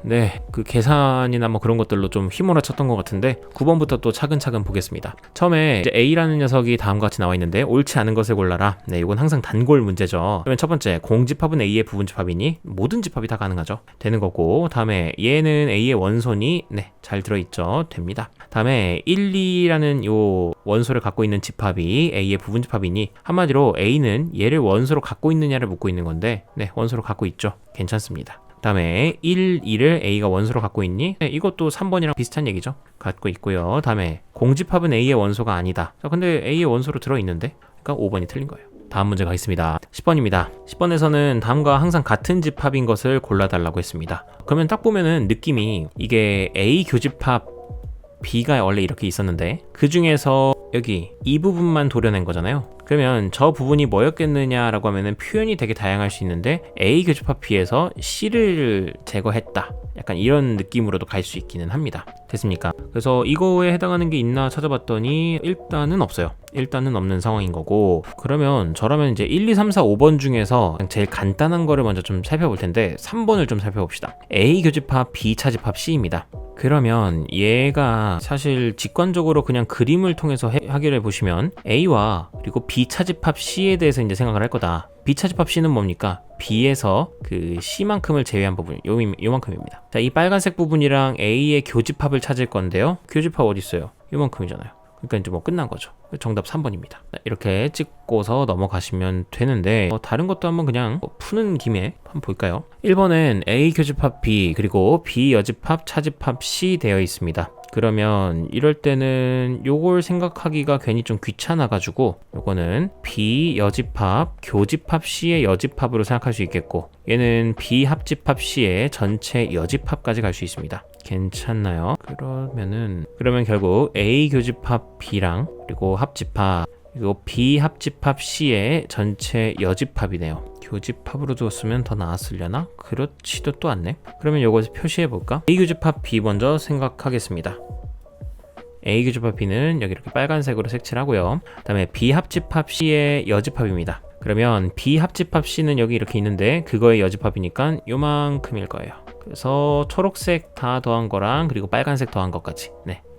그 계산이나 뭐 그런 것들로 좀 휘몰아쳤던 것 같은데 9번부터 또 차근차근 보겠습니다. 처음에 이제 A라는 녀석이 다음과 같이 나와 있는데 옳지 않은 것을 골라라. 네, 이건 항상 단골 문제죠. 그러면 첫 번째, 공집합은 A의 부분집합이니 모든 집합이 다 가능하죠. 되는 거고, 다음에 얘는 A의 원소니 잘 들어있죠. 됩니다. 다음에 1, 2라는 요 원소를 갖고 있는 집합이 A의 부분집합이니 한마디로 A는 얘를 원소로 갖고 있느냐를 묻고 있는 건데 원소로 갖고 있죠. 괜찮습니다. 다음에 1, 2를 A가 원소로 갖고 있니? 이것도 3번이랑 비슷한 얘기죠. 갖고 있고요. 다음에 공집합은 A의 원소가 아니다. 자, 근데 A의 원소로 들어있는데? 그러니까 5번이 틀린 거예요. 다음 문제 가겠습니다. 10번입니다. 10번에서는 다음과 항상 같은 집합인 것을 골라달라고 했습니다. 그러면 딱 보면은 느낌이 이게 A 교집합 B가 원래 이렇게 있었는데 그 중에서 여기 이 부분만 도려낸 거잖아요. 그러면 저 부분이 뭐였겠느냐라고 하면은 표현이 되게 다양할 수 있는데 A 교집합 B에서 C를 제거했다. 약간 이런 느낌으로도 갈 수 있기는 합니다. 됐습니까? 그래서 이거에 해당하는 게 있나 찾아봤더니 일단은 없어요. 일단은 없는 상황인 거고, 그러면 저라면 이제 1, 2, 3, 4, 5번 중에서 제일 간단한 거를 먼저 좀 살펴볼 텐데 3번을 좀 살펴봅시다. A 교집합 B 차집합 C입니다. 그러면 얘가 사실 직관적으로 그냥 그림을 통해서 하기를 보시면 A와 그리고 B 차집합 C에 대해서 이제 생각을 할 거다. B 차집합 C는 뭡니까? B에서 그 C만큼을 제외한 부분, 요만큼입니다. 자, 이 빨간색 부분이랑 A의 교집합을 찾을 건데요. 교집합 어디 있어요? 요만큼이잖아요. 그러니까 이제 뭐 끝난 거죠. 정답 3번입니다. 이렇게 찍고서 넘어가시면 되는데 다른 것도 한번 그냥 푸는 김에 한번 볼까요? 1번엔 A 교집합 B 그리고 B 여집합 차집합 C 되어 있습니다. 그 그러면 이럴 때는 요걸 생각하기가 괜히 좀 귀찮아가지고 요거는 비여집합, 교집합 C의 여집합으로 생각할 수 있겠고 얘는 비합집합 C의 전체 여집합까지 갈 수 있습니다. 괜찮나요? 그러면 결국 A 교집합 B랑 그리고 합집합 그리고 비합집합 C의 전체 여집합이네요. 교집합으로 뒀으면 더 나았으려나? 그렇지도 또 않네. 그러면 요것을 표시해볼까? A 교집합 B 먼저 생각하겠습니다. A 교집합 B는 여기 이렇게 빨간색으로 색칠을 하고요. 그 다음에 비합집합 C의 여집합입니다. 그러면 비합집합 C는 여기 이렇게 있는데 그거의 여집합이니까 요만큼일 거예요. 그래서 초록색 다 더한 거랑 그리고 빨간색 더한 것까지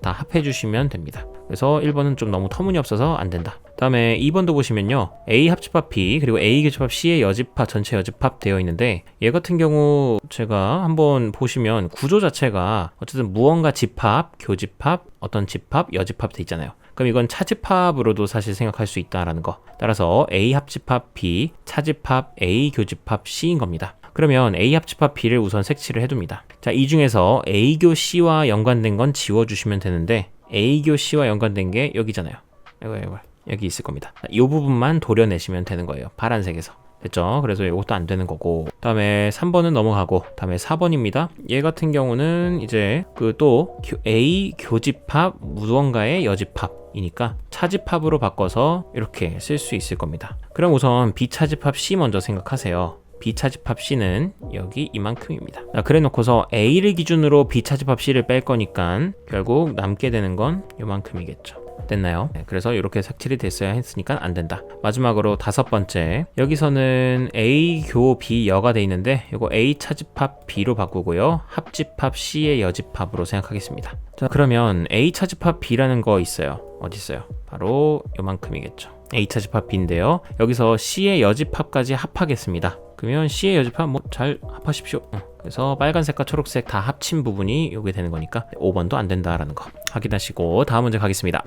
다 합해 주시면 됩니다. 그래서 1번은 좀 너무 터무니없어서 안 된다. 다음에 2번도 보시면요. A 합집합 B 그리고 A 교집합 C의 여집합 전체 여집합 되어 있는데 얘 같은 경우 제가 한번 보시면 구조 자체가 어쨌든 무언가 집합, 교집합, 어떤 집합, 여집합 돼 있잖아요. 그럼 이건 차집합으로도 사실 생각할 수 있다라는 거. 따라서 A 합집합 B, 차집합 A 교집합 C인 겁니다. 그러면 A 합집합 B를 우선 색칠을 해둡니다. 자, 이 중에서 A교 C와 연관된 건 지워주시면 되는데 A교 C와 연관된 게 여기잖아요. 이거 여기 있을 겁니다. 이 부분만 도려내시면 되는 거예요. 파란색에서. 됐죠? 그래서 이것도 안 되는 거고. 다음에 3번은 넘어가고 다음에 4번입니다. 얘 같은 경우는 이제 또 A 교집합 무언가의 여집합이니까 차집합으로 바꿔서 이렇게 쓸 수 있을 겁니다. 그럼 우선 비차집합 C 먼저 생각하세요. 비차집합 C는 여기 이만큼입니다. 그래 놓고서 A를 기준으로 비차집합 C를 뺄 거니까 결국 남게 되는 건 이만큼이겠죠. 됐나요? 그래서 이렇게 색칠이 됐어야 했으니까 안 된다. 마지막으로 5번째, 여기서는 A 교 B 여가 돼 있는데 이거 A 차집합 B로 바꾸고요. 합집합 C의 여집합으로 생각하겠습니다. 자, 그러면 A 차집합 B라는 거 있어요. 어디 있어요? 바로 요만큼이겠죠. A 차집합 B인데요. 여기서 C의 여집합까지 합하겠습니다. 그러면 C의 여집합 잘 합하십시오. 그래서 빨간색과 초록색 다 합친 부분이 요게 되는 거니까 5번도 안 된다라는 거 확인하시고 다음 문제 가겠습니다.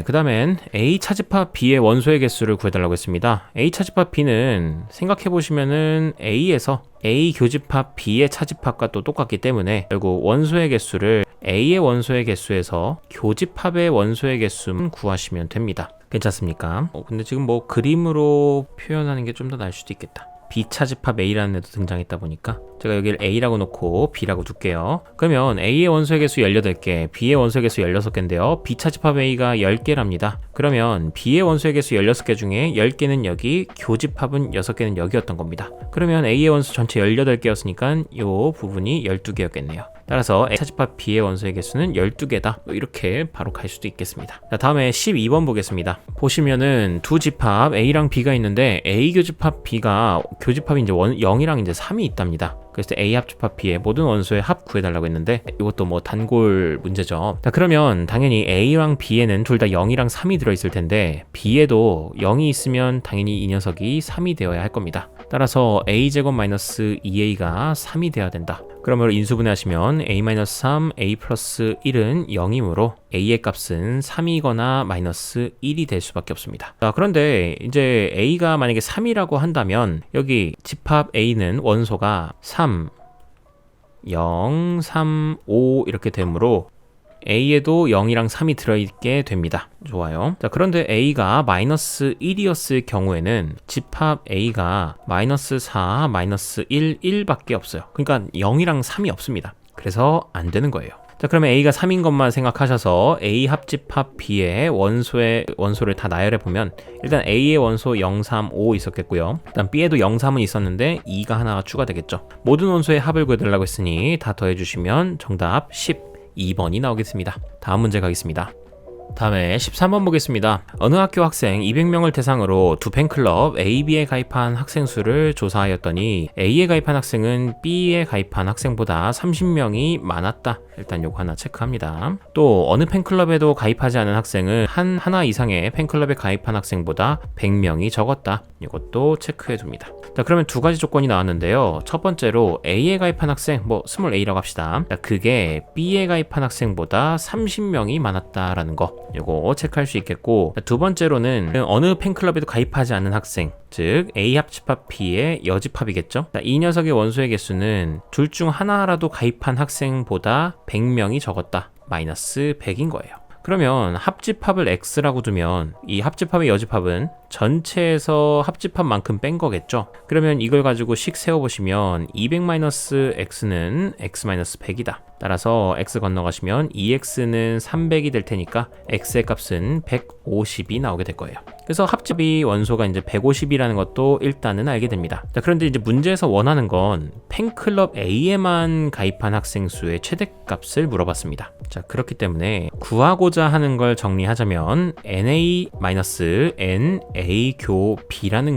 그 다음엔 A 차집합 B의 원소의 개수를 구해달라고 했습니다. A 차집합 B는 생각해보시면은 A에서 A 교집합 B의 차집합과 또 똑같기 때문에 결국 원소의 개수를 A의 원소의 개수에서 교집합의 원소의 개수만 구하시면 됩니다. 괜찮습니까? 근데 지금 그림으로 표현하는 게 좀 더 나을 수도 있겠다. B차집합 A라는 애도 등장했다 보니까 제가 여기를 A라고 놓고 B라고 둘게요. 그러면 A의 원소의 개수 18개, B의 원소의 개수 16개인데요. B차집합 A가 10개랍니다. 그러면 B의 원소의 개수 16개 중에 10개는 여기, 교집합은 6개는 여기였던 겁니다. 그러면 A의 원소 전체 18개였으니까 이 부분이 12개였겠네요. 따라서 A 차집합 B의 원소의 개수는 12개다. 이렇게 바로 갈 수도 있겠습니다. 자, 다음에 12번 보겠습니다. 보시면은 두 집합 A랑 B가 있는데 A 교집합 B가 교집합이 이제 0이랑 이제 3이 있답니다. 그래서 A 합집합 B의 모든 원소의 합 구해달라고 했는데 이것도 단골 문제죠. 자, 그러면 당연히 A랑 B에는 둘 다 0이랑 3이 들어있을 텐데 B에도 0이 있으면 당연히 이 녀석이 3이 되어야 할 겁니다. 따라서 A제곱 마이너스 2A가 3이 되어야 된다. 그러므로 인수분해하시면 A-3, A 플러스 1은 0이므로 A의 값은 3이거나 마이너스 1이 될 수밖에 없습니다. 자, 그런데 이제 A가 만약에 3이라고 한다면 여기 집합 A는 원소가 3, 0, 3, 5 이렇게 되므로 A에도 0이랑 3이 들어있게 됩니다. 좋아요. 자, 그런데 A가 마이너스 1이었을 경우에는 집합 A가 마이너스 4, 마이너스 1, 1밖에 없어요. 그러니까 0이랑 3이 없습니다. 그래서 안 되는 거예요. 자, 그러면 A가 3인 것만 생각하셔서 A 합집합 B의 원소를 다 나열해 보면 일단 A의 원소 0, 3, 5 있었겠고요. 일단 B에도 0, 3은 있었는데 2가 하나가 추가되겠죠. 모든 원소의 합을 구해달라고 했으니 다 더해주시면 정답 12번이 나오겠습니다. 다음 문제 가겠습니다. 다음에 13번 보겠습니다. 어느 학교 학생 200명을 대상으로 두 팬클럽 A, B에 가입한 학생 수를 조사하였더니 A에 가입한 학생은 B에 가입한 학생보다 30명이 많았다. 일단 요거 하나 체크합니다. 또 어느 팬클럽에도 가입하지 않은 학생은 하나 이상의 팬클럽에 가입한 학생보다 100명이 적었다. 이것도 체크해 둡니다. 자, 그러면 두 가지 조건이 나왔는데요. 첫 번째로 A에 가입한 학생, 스몰 a라고 합시다. 자, 그게 B에 가입한 학생보다 30명이 많았다라는 거. 요거 체크할 수 있겠고, 두 번째로는 어느 팬클럽에도 가입하지 않는 학생, 즉 A 합집합 B의 여집합이겠죠. 자, 이 녀석의 원소의 개수는 둘 중 하나라도 가입한 학생보다 100명이 적었다. 마이너스 100인 거예요. 그러면 합집합을 x라고 두면 이 합집합의 여집합은 전체에서 합집합만큼 뺀 거겠죠. 그러면 이걸 가지고 식 세워보시면 200-x는 x-100이다. 따라서 x 건너가시면 2x는 300이 될 테니까 x의 값은 150이 나오게 될 거예요. 그래서 합집이 원소가 이제 150이라는 것도 일단은 알게 됩니다. 자, 그런데 이제 문제에서 원하는 건 팬클럽 A에만 가입한 학생 수의 최대값을 물어봤습니다. 자, 그렇기 때문에 구하고자 하는 걸 정리하자면 NA-NA-B라는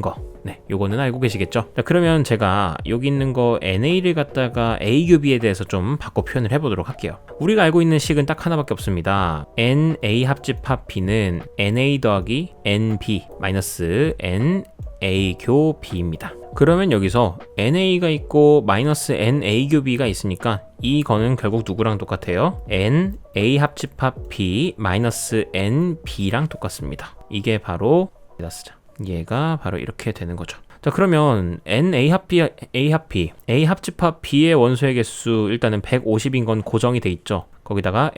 거, 네, 요거는 알고 계시겠죠? 자, 그러면 제가 여기 있는 거 NA를 갖다가 A-B에 대해서 좀 바꿔 표현을 해보도록 할게요. 우리가 알고 있는 식은 딱 하나밖에 없습니다. NA 합집합 B는 NA 더하기 NB 마이너스 NA 교 B입니다. 그러면 여기서 NA가 있고 마이너스 NA 교 B가 있으니까 이거는 결국 누구랑 똑같아요? NA 합집합 B 마이너스 NB랑 똑같습니다. 이게 바로 얘가 바로 이렇게 되는 거죠. 자, 그러면 A 합집합 B의 원소의 개수 일단은 150인 건 고정이 돼 있죠. 거기다가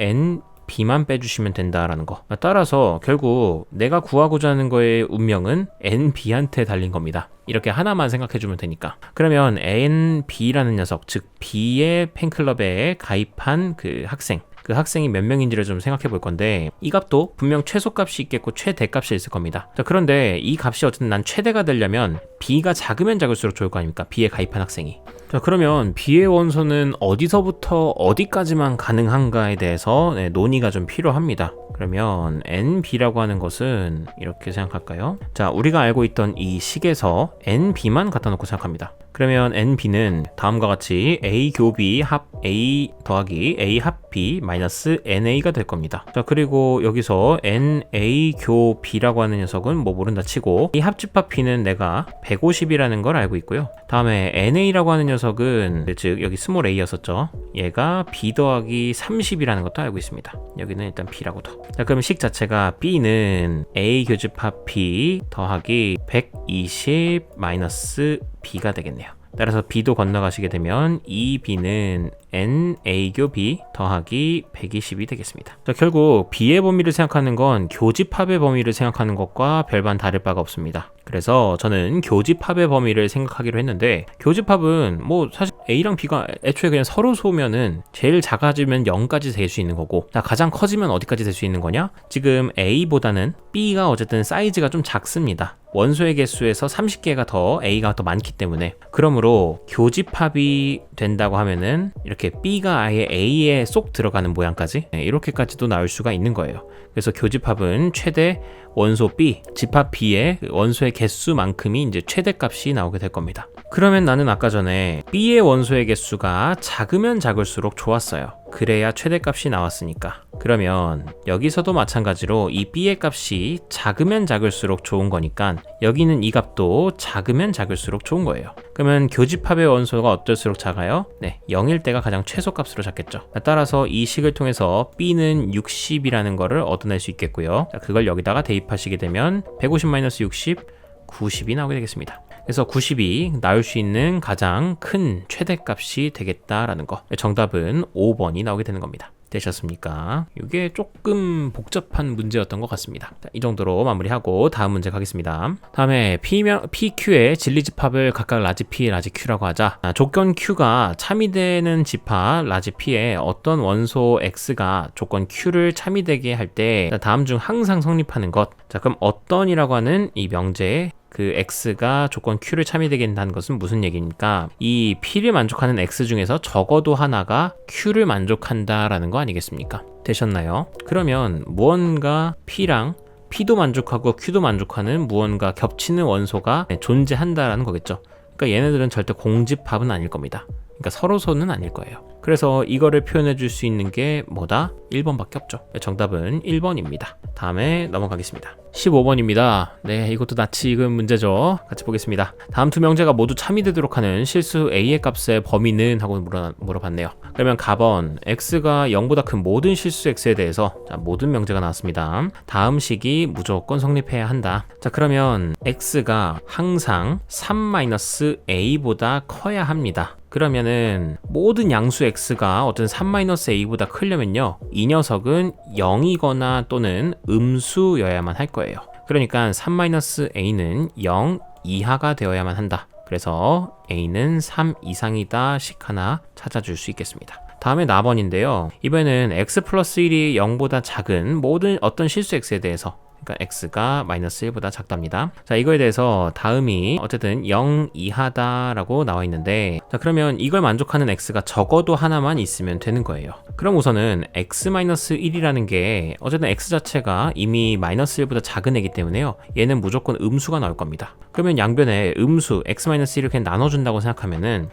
B만 빼주시면 된다라는 거. 따라서 결국 내가 구하고자 하는 거의 운명은 NB한테 달린 겁니다. 이렇게 하나만 생각해주면 되니까. 그러면 NB라는 녀석, 즉 B의 팬클럽에 가입한 그 학생이 몇 명인지를 좀 생각해 볼 건데, 이 값도 분명 최소값이 있겠고 최대값이 있을 겁니다. 자, 그런데 이 값이 어쨌든 난 최대가 되려면 B가 작으면 작을수록 좋을 거 아닙니까? B에 가입한 학생이. 자, 그러면 B의 원소는 어디서부터 어디까지만 가능한가에 대해서 논의가 좀 필요합니다. 그러면 NB라고 하는 것은 이렇게 생각할까요? 자, 우리가 알고 있던 이 식에서 NB만 갖다 놓고 생각합니다. 그러면 NB는 다음과 같이 A 교 B 합 A 더하기 A 합 B 마이너스 NA가 될 겁니다. 자, 그리고 여기서 NA 교 B라고 하는 녀석은 뭐 모른다 치고, 이 합집합 B는 내가 150이라는 걸 알고 있고요. 다음에 NA라고 하는 녀석은 즉 여기 스몰 a였었죠. 얘가 B 더하기 30이라는 것도 알고 있습니다. 여기는 일단 B라고 둬. 자, 그럼 식 자체가 B는 A 교집합 B 더하기 120 마이너스 B가 되겠네요. 따라서 B도 건너가시게 되면 이 B는 NA교 B 더하기 120이 되겠습니다. 자, 결국 B의 범위를 생각하는 건 교집합의 범위를 생각하는 것과 별반 다를 바가 없습니다. 그래서 저는 교집합의 범위를 생각하기로 했는데, 교집합은 뭐 사실 A랑 B가 애초에 그냥 서로 소면은 제일 작아지면 0까지 될 수 있는 거고, 자, 가장 커지면 어디까지 될 수 있는 거냐? 지금 A보다는 B가 어쨌든 사이즈가 좀 작습니다. 원소의 개수에서 30개가 더 A가 더 많기 때문에. 그러므로 교집합이 된다고 하면은 이렇게 B가 아예 A에 쏙 들어가는 모양까지, 이렇게까지도 나올 수가 있는 거예요. 그래서 교집합은 최대 원소 B, 집합 B의 원소의 개수만큼이 이제 최대값이 나오게 될 겁니다. 그러면 나는 아까 전에 B의 원소의 개수가 작으면 작을수록 좋았어요. 그래야 최대값이 나왔으니까. 그러면 여기서도 마찬가지로 이 B의 값이 작으면 작을수록 좋은 거니까 여기는 이 값도 작으면 작을수록 좋은 거예요. 그러면 교집합의 원소가 어떨수록 작아요? 네, 0일 때가 가장 최소값으로 작겠죠. 따라서 이 식을 통해서 B는 60이라는 거를 얻어낼 수 있겠고요. 자, 그걸 여기다가 대입하시게 되면 150-60, 90이 나오게 되겠습니다. 그래서 90이 나올 수 있는 가장 큰 최대값이 되겠다라는 거. 정답은 5번이 나오게 되는 겁니다. 되셨습니까? 이게 조금 복잡한 문제였던 것 같습니다. 자, 이 정도로 마무리하고 다음 문제 가겠습니다. 다음에 PQ의 진리집합을 각각 라지 P, 라지 Q라고 하자. 조건 Q가 참이되는 집합 라지 P에 어떤 원소 X가 조건 Q를 참이되게 할 때 다음 중 항상 성립하는 것. 자, 그럼 어떤이라고 하는 이 명제에 그 X가 조건 Q를 참이되게 한다는 것은 무슨 얘기입니까? 이 P를 만족하는 X 중에서 적어도 하나가 Q를 만족한다라는 거 아니겠습니까? 되셨나요? 그러면 무언가 P랑 P도 만족하고 Q도 만족하는 무언가 겹치는 원소가 존재한다라는 거겠죠. 그러니까 얘네들은 절대 공집합은 아닐 겁니다. 그러니까 서로소는 아닐 거예요. 그래서 이거를 표현해 줄 수 있는 게 뭐다? 1번밖에 없죠. 정답은 1번입니다. 다음에 넘어가겠습니다. 15번입니다. 네, 이것도 낯이 익은 문제죠. 같이 보겠습니다. 다음 두 명제가 모두 참이되도록 하는 실수 A의 값의 범위는? 하고 물어봤네요. 그러면 가번 X가 0보다 큰 모든 실수 X에 대해서 모든 명제가 나왔습니다. 다음 식이 무조건 성립해야 한다. 자, 그러면 X가 항상 3-A보다 커야 합니다. 그러면은 모든 양수 x가 어떤 3-a보다 크려면요, 이 녀석은 0이거나 또는 음수여야만 할 거예요. 그러니까 3-a는 0 이하가 되어야만 한다. 그래서 a는 3 이상이다 식 하나 찾아줄 수 있겠습니다. 다음에 나번인데요. 이번에는 x 플러스 1이 0보다 작은 모든 어떤 실수 x에 대해서, 그러니까 x가 마이너스 1보다 작답니다. 자, 이거에 대해서 다음이 어쨌든 0 이하다라고 나와 있는데, 자, 그러면 이걸 만족하는 x가 적어도 하나만 있으면 되는 거예요. 그럼 우선은 x-1이라는 게 어쨌든 x 자체가 이미 마이너스 1보다 작은 애기 때문에요. 얘는 무조건 음수가 나올 겁니다. 그러면 양변에 음수 x-1을 그냥 나눠준다고 생각하면은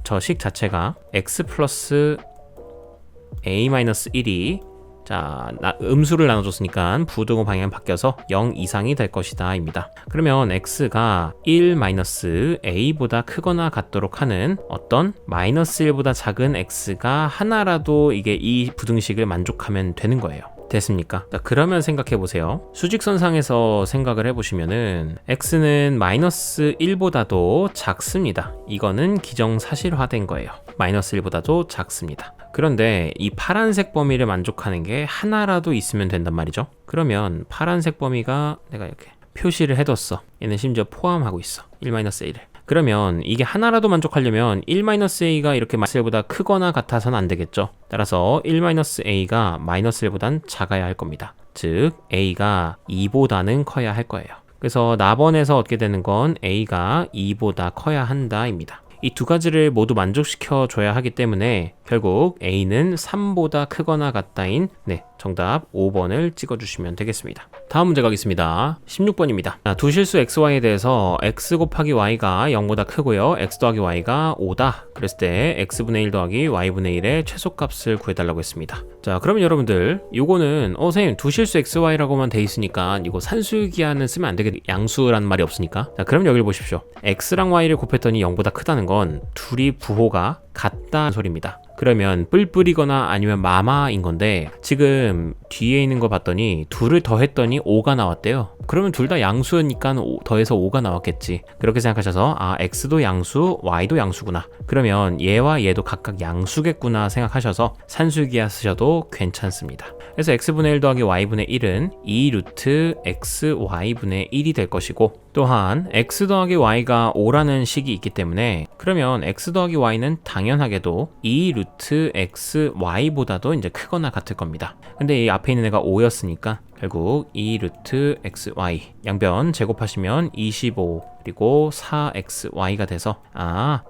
저 식 자체가 x 플러스 a-1이 자, 음수를 나눠줬으니까 부등호 방향 바뀌어서 0 이상이 될 것이다 입니다. 그러면 x가 1-a보다 크거나 같도록 하는 어떤 마이너스 1보다 작은 x가 하나라도 이게 이 부등식을 만족하면 되는 거예요. 됐습니까? 자, 그러면 생각해 보세요. 수직선상에서 생각을 해보시면은 x는 마이너스 1보다도 작습니다. 이거는 기정사실화된 거예요. 마이너스 1보다도 작습니다. 그런데 이 파란색 범위를 만족하는 게 하나라도 있으면 된단 말이죠. 그러면 파란색 범위가 내가 이렇게 표시를 해뒀어. 얘는 심지어 포함하고 있어. 1-a를. 그러면 이게 하나라도 만족하려면 1-a가 이렇게 마이너스 1보다 크거나 같아서는 안 되겠죠. 따라서 1-a가 마이너스 1보단 작아야 할 겁니다. 즉 a가 2보다는 커야 할 거예요. 그래서 나번에서 얻게 되는 건 a가 2보다 커야 한다입니다. 이 두 가지를 모두 만족시켜 줘야 하기 때문에 결국 a는 3보다 크거나 같다인 정답 5번을 찍어주시면 되겠습니다. 다음 문제 가겠습니다. 16번입니다. 두 실수 xy에 대해서 x 곱하기 y가 0보다 크고요, x 더하기 y가 5다 그랬을 때 x분의 1 더하기 y분의 1의 최소값을 구해달라고 했습니다. 자, 그러면 여러분들 요거는 선생님 두 실수 xy라고만 돼 있으니까 이거 산술기하는 쓰면 안 되겠, 양수라는 말이 없으니까. 자, 그럼 여기를 보십시오. x랑 y를 곱했더니 0보다 크다는 건 둘이 부호가 같다는 소리입니다. 그러면 뿔뿔이거나 아니면 마마인 건데 지금 뒤에 있는 거 봤더니 둘을 더했더니 5가 나왔대요. 그러면 둘 다 양수니까 더해서 5가 나왔겠지. 그렇게 생각하셔서 x도 양수, y도 양수구나. 그러면 얘와 얘도 각각 양수겠구나 생각하셔서 산술기하 쓰셔도 괜찮습니다. 그래서 x분의 1 더하기 y분의 1은 2 루트 xy분의 1이 될 것이고, 또한 x 더하기 y가 5라는 식이 있기 때문에 그러면 x 더하기 y는 당연하게도 2 루트 xy보다도 이제 크거나 같을 겁니다. 근데 이 앞에 있는 애가 5였으니까 결국 2 루트 xy 양변 제곱하시면 25 그리고 4xy가 돼서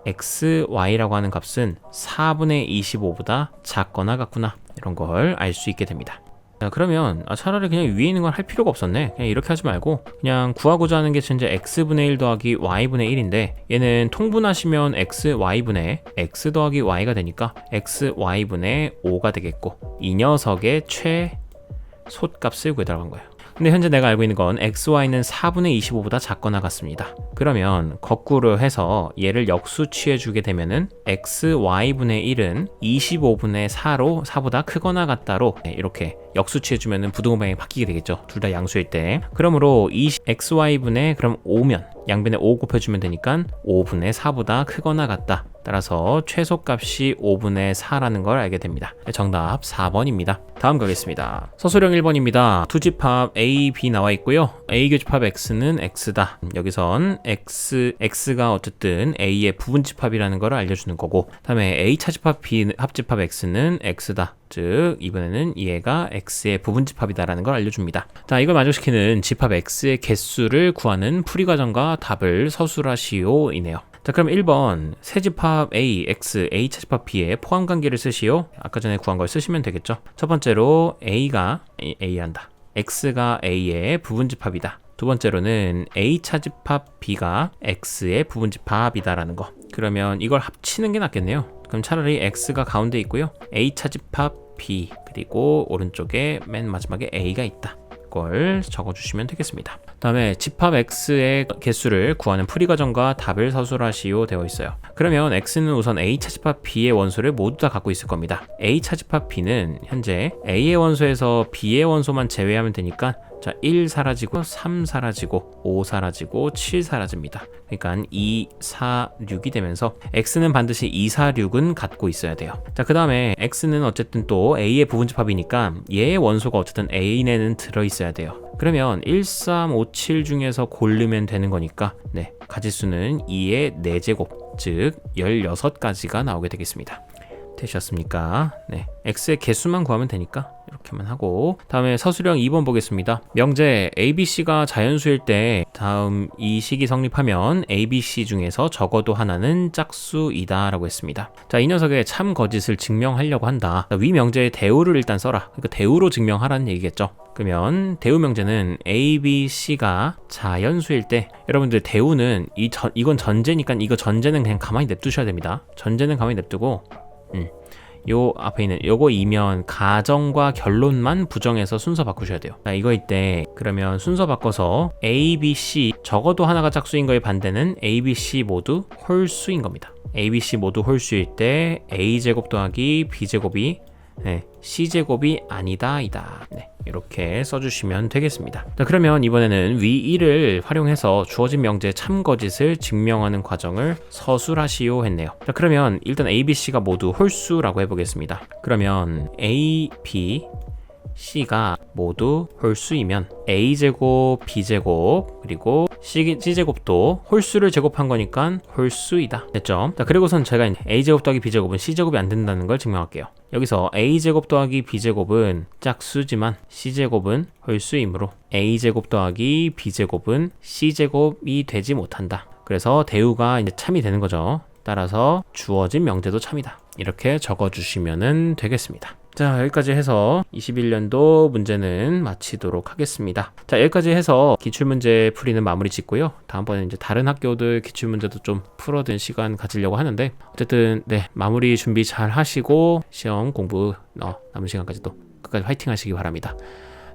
xy라고 하는 값은 4분의 25보다 작거나 같구나, 이런 걸 알 수 있게 됩니다. 자, 그러면 차라리 그냥 위에 있는 걸 할 필요가 없었네. 그냥 이렇게 하지 말고 그냥 구하고자 하는 게 현재 x분의 1 더하기 y분의 1인데 얘는 통분하시면 xy분의 x 더하기 y가 되니까 xy분의 5가 되겠고, 이 녀석의 최소값을 구해달라고 한 거예요. 근데 현재 내가 알고 있는 건 xy는 4분의 25보다 작거나 같습니다. 그러면 거꾸로 해서 얘를 역수 취해주게 되면은 xy분의 1은 25분의 4로 4보다 크거나 같다로 이렇게 역수 취해주면은 부등호 방향이 바뀌게 되겠죠. 둘 다 양수일 때. 그러므로 xy분의 그럼 5면 양변에 5 곱해주면 되니까 5분의 4보다 크거나 같다. 따라서 최소값이 5분의 4라는 걸 알게 됩니다. 정답 4번입니다. 다음 가겠습니다. 서술형 1번입니다. 두 집합 A, B 나와 있고요. A 교집합 X는 X다. 여기선 X가 어쨌든 A의 부분집합이라는 걸 알려주는 거고, 다음에 A 차집합 B 합집합 X는 X다. 즉 이번에는 얘가 X의 부분집합이다라는 걸 알려줍니다. 자, 이걸 만족시키는 집합 X의 개수를 구하는 풀이과정과 답을 서술하시오 이네요. 자, 그럼 1번 세집합 A, X, A 차집합 B의 포함관계를 쓰시오. 아까 전에 구한 걸 쓰시면 되겠죠. 첫 번째로 A가 A한다. X가 A의 부분집합이다. 두 번째로는 A 차집합 B가 X의 부분집합이다라는 거. 그러면 이걸 합치는 게 낫겠네요. 그럼 차라리 X가 가운데 있고요, A 차집합 B 그리고 오른쪽에 맨 마지막에 A가 있다. 걸 적어주시면 되겠습니다. 다음에 집합 X의 개수를 구하는 풀이과정과 답을 서술하시오 되어 있어요. 그러면 X는 우선 A 차집합 B의 원소를 모두 다 갖고 있을 겁니다. A 차집합 B는 현재 A의 원소에서 B의 원소만 제외하면 되니까 자, 1 사라지고 3 사라지고 5 사라지고 7 사라집니다. 그러니까 2, 4, 6이 되면서 x는 반드시 2, 4, 6은 갖고 있어야 돼요. 자, 그 다음에 x는 어쨌든 또 a의 부분집합이니까 얘의 원소가 어쨌든 a 내는 들어있어야 돼요. 그러면 1, 3, 5, 7 중에서 고르면 되는 거니까 네, 가지수는 2의 4제곱, 즉 16가지가 나오게 되겠습니다. 되셨습니까? 네, x의 개수만 구하면 되니까 이렇게만 하고, 다음에 서술형 2번 보겠습니다. 명제 ABC가 자연수일 때 다음 이 식이 성립하면 ABC 중에서 적어도 하나는 짝수이다 라고 했습니다. 자, 이 녀석의 참 거짓을 증명하려고 한다. 위 명제의 대우를 일단 써라. 그러니까 대우로 증명하라는 얘기겠죠. 그러면 대우 명제는 ABC가 자연수일 때, 여러분들 대우는 이건 전제니까 이거 전제는 그냥 가만히 냅두셔야 됩니다. 전제는 가만히 냅두고 요 앞에 있는 요거 이면 가정과 결론만 부정해서 순서 바꾸셔야 돼요. 자, 이거일 때 그러면 순서 바꿔서 A, B, C 적어도 하나가 짝수인 거의 반대는 A, B, C 모두 홀수인 겁니다. A, B, C 모두 홀수일 때 A제곱 더하기 B제곱이 C제곱이 아니다 이다. 네, 이렇게 써주시면 되겠습니다. 자, 그러면 이번에는 위 1을 활용해서 주어진 명제의 참거짓을 증명하는 과정을 서술하시오 했네요. 자, 그러면 일단 A, B, C가 모두 홀수라고 해보겠습니다. 그러면 A, B, C가 모두 홀수이면 A제곱, B제곱, 그리고 C제곱도 홀수를 제곱한 거니까 홀수이다. 됐죠? 자, 그리고선 제가 A제곱 더하기 B제곱은 C제곱이 안 된다는 걸 증명할게요. 여기서 A제곱 더하기 B제곱은 짝수지만 C제곱은 홀수이므로 A제곱 더하기 B제곱은 C제곱이 되지 못한다. 그래서 대우가 이제 참이 되는 거죠. 따라서 주어진 명제도 참이다. 이렇게 적어주시면 되겠습니다. 자, 여기까지 해서 21년도 문제는 마치도록 하겠습니다. 자, 여기까지 해서 기출문제 풀이는 마무리 짓고요. 다음번에 이제 다른 학교들 기출문제도 좀 풀어둔 시간 가지려고 하는데, 어쨌든 네, 마무리 준비 잘 하시고 시험 공부 남은 시간까지도 끝까지 화이팅 하시기 바랍니다.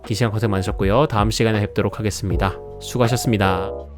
긴 시간 고생 많으셨고요. 다음 시간에 뵙도록 하겠습니다. 수고하셨습니다.